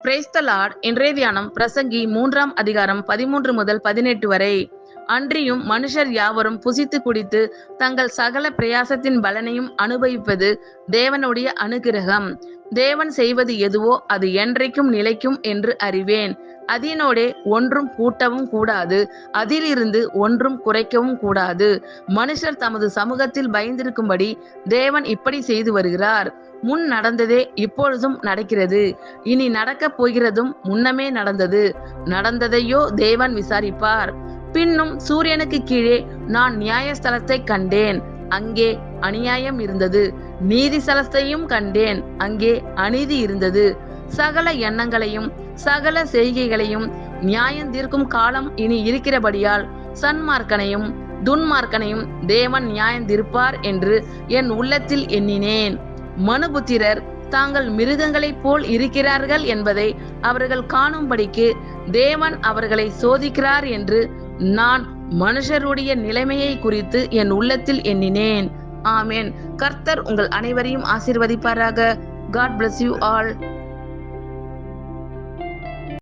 Praise the Lord. இன்றைய தியானம் பிரசங்கி 3ஆம் அதிகாரம் 13 முதல் 18 வரை. அன்றியும் மனுஷர் யாவரும் புசித்து குடித்து தங்கள் சகல பிரயாசத்தின் பலனையும் அனுபவிப்பது தேவனுடைய அனுக்கிரகம். தேவன் செய்வது எதுவோ அது என்றைக்கும் நிலைக்கும் என்று அறிவேன். அதனோடே ஒன்றும் கூட்டவும் கூடாது, அதிலிருந்து ஒன்றும் குறைக்கவும் கூடாது. மனுஷர் தமது சமூகத்தில் பயந்திருக்கும்படி தேவன் இப்படி செய்து வருகிறார். முன் நடந்ததே இப்பொழுதும் நடக்கிறது, இனி நடக்கப் போகிறதும் முன்னமே நடந்தது. நடந்ததையோ தேவன் விசாரிப்பார். பின்னும் சூரியனுக்கு கீழே நான் நியாயஸ்தலத்தை கண்டேன், அங்கே அநியாயம் இருந்தது. நீதி ஸ்தலத்தையும் கண்டேன், அங்கே அநீதி இருந்தது. சகல எண்ணங்களையும் சகல செய்கைகளையும் நியாயம் தீர்க்கும் காலம் இனி இருக்கிறபடியால் சன்மார்க்கனையும் துன்மார்க்கனையும் தேவன் நியாயம் தீர்ப்பார் என்று என் உள்ளத்தில் எண்ணினேன். மனுபுத்திரர் தாங்கள் மிருகங்களைப் போல் இருக்கிறார்கள் என்பதை அவர்கள் காணும்படிக்கு தேவன் அவர்களை சோதிக்கிறார் என்று நான் மனுஷருடைய நிலைமையை குறித்து என் உள்ளத்தில் எண்ணினேன். ஆமென். கர்த்தர் உங்கள் அனைவரையும் ஆசீர்வதிப்பாராக. God bless you all.